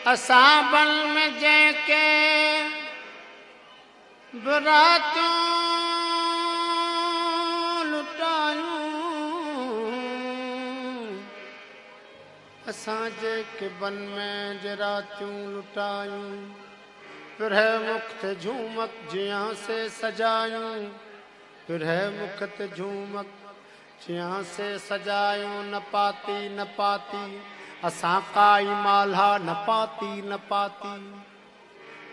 असाबल में जैके बरातूं लुटायूं, असां जेके बन में जरातियूं लुटायूं, फिर है मुक्त झूमक जियां से सजायूं, फिर है मुक्त झूमक जियां से सजायूं, न पाती न पाती असां काई माल्हा न पाती न पाती,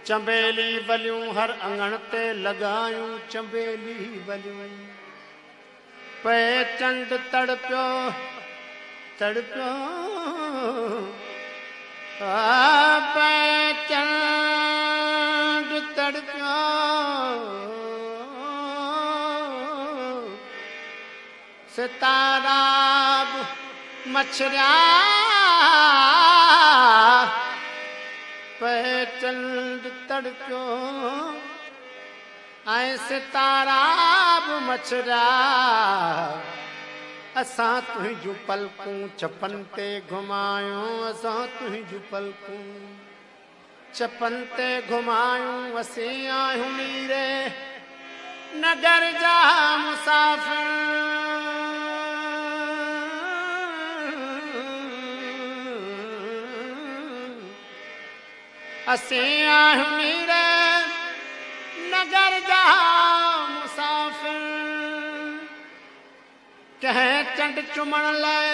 चंबेली वलियूं हर अंगण ते लगायूं, चंबेली वलियूं पे चंड तड़पियो तड़पियो, पे चंड तड़पियो, सितारा मछरिया पे चंड तड़पियो, ऐं सितारा मछरिया, असां तुंहिंजूं पलकूं चपन ते घुमायूं, असां तुंहिंजूं पलकूं चपन ते घुमायूं, असीं आहियूं नीरे नगर जा मुसाफ़िर, असीं आहियूं नीरे नगर जा मुसाफ़िर, कंहिं चंड चुमण लाइ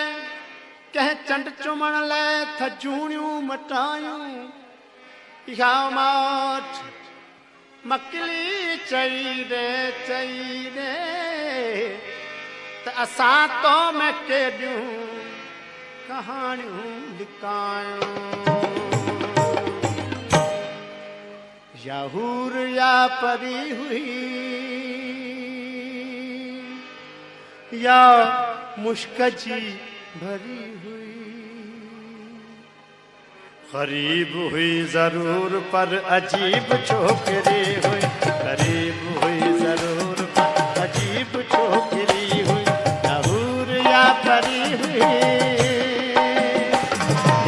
कंहिं चंड चुमण लाइ थजूणियूं मटायूं, इहा माठ मकली चई रे त असां तो में केॾियूं कहाणियूं लिकायूं, या हूर या परी हुई, या मुश्क जी भरी हुई, गरीब हुई जरूर पर अजीब छोकरी हुई, गरीब हुई जरूर पर अजीब छोकरी हुई, या हूर या परी हुई,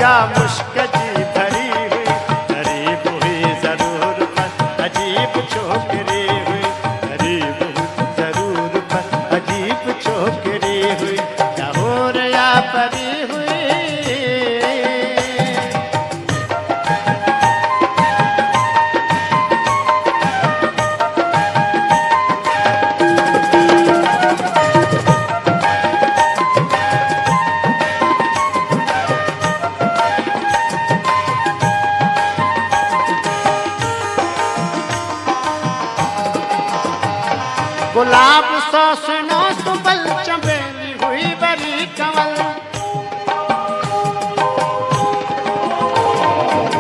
या मुश्क जी भरी हुई, गरीब हुई जरूर पर अजीब छोकरी हुई, गरीब हुई जरूर पर अजीब छोकरी हुई, या हूर या परी हुई। गुलाब सो सुनो सुबल चंबेली हुई बरी कंवल,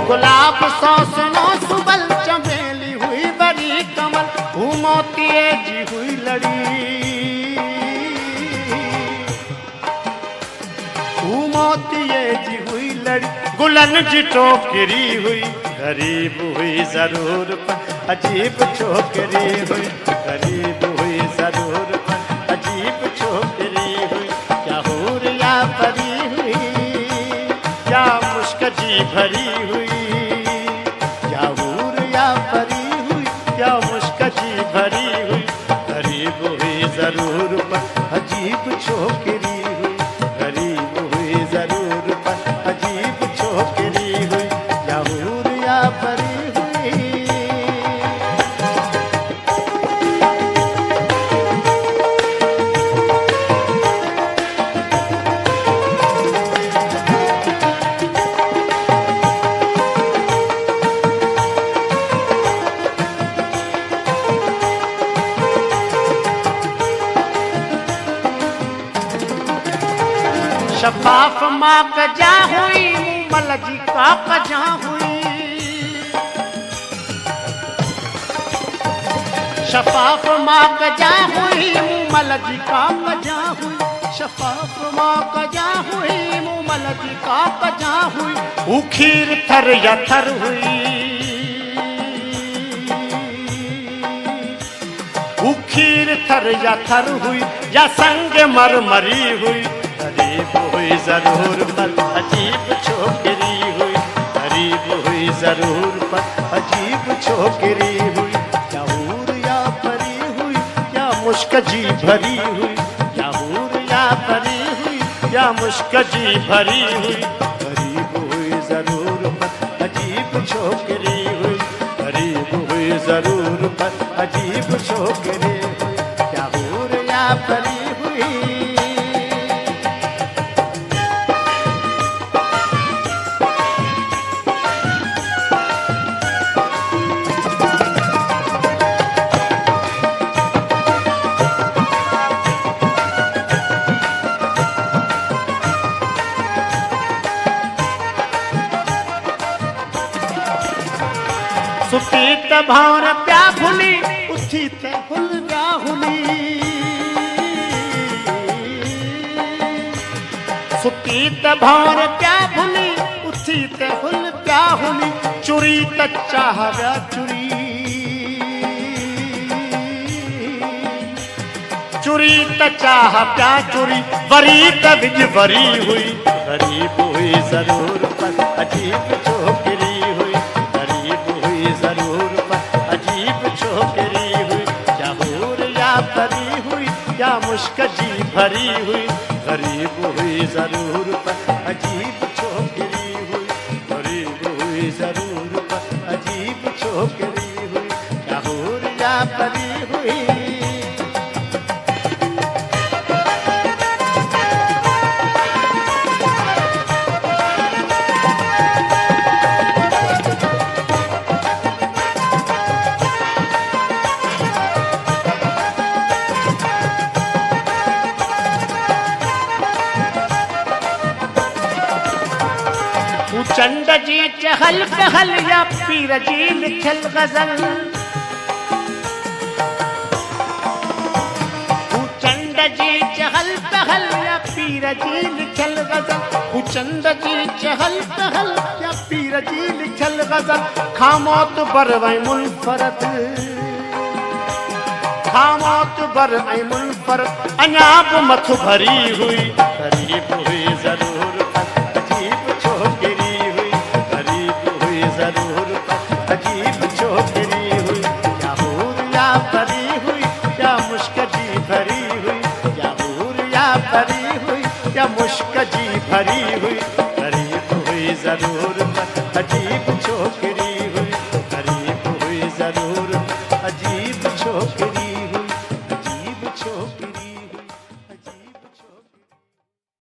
गुलाब सो सुनो सुबल चंबेली हुई बरी कंवल, हूँ मोतीए जी हुई लड़ी, हूँ मोतीए जी हुई लड़ी, गुलन जी टोकरी हुई, गरीब हुई जरूर पर अजीब छोकरी हुई, गरीब हुई जरूर पर अजीब छोकरी हुई, क्या हूर या परी हुई, क्या मुश्क जी भरी हुई, क्या हूर या परी हुई, क्या मुश्क जी भरी हुई, गरीब हुई जरूर पर अजीब छोकरी हुई, गरीब हुई जरूर पर अजीब छोकरी हुई, क्या हूर या परी हुई। शफाफ माँ कजा हुई, मल जी का कजा हुई, शफाफ माँ कजा हुई मुमल जी का कजा हुई शफाफ माँ कजा हुई मुमल जी का कजा हुई उखीर थर या थर हुई उखीर थर या थर हुई या संग मरमरी हुई गरीब हुई जरूर पर अजीब छोकरी हुई गरीब हुई जरूर पर अजीब छोकरी हुई या हूर या परी हुई या मुश्क जी भरी हुई या हूर या परी हुई या मुश्क जी भरी हुई गरीब हुई जरूर पर अजीब छोकरी हुई गरीब हुई जरूर पर अजीब छोकरी हुई या हूर या परी हुई सुती त भावर प्या भुली उथी त भुल राहुली सुती त भावर प्या भुली उथी त भुल प्या हुली चुरी त चाह व्या चुरी चुरी त चाह प्या चुरी वरी त विज वरी हुई गरीब हुई जरूर पर अजीब छोकरी हुई जरूर पर अजीब छोकरी हुई या हूर या परी हुई या मुश्क जी भरी हुई गरीब हुई जरूर पर अजीब छोकरी हुई गरीब हुई जरूर पर अजीब छोकरी हुई या हूर या परी हुई चंड जी चहल पहल या पीर जी लिखल गजल चंड जी चहल पहल या पीर जी लिखल गजल चंड जी चहल पहल या पीर जी लिखल गजल खामोत बर वै मुनफरद खामोत बर ऐ मुनफरद अञा बि मथ भरी हुई गरीब हुई जरूर अजीब छोकरी जरूर पर अजीब छोकरी हुई या हूर या परी हुई या मुश्क जी भरी हुई या हूर या परी हुई या मुश्क जी भरी हुई गरीब हुई जरूर पर अजीब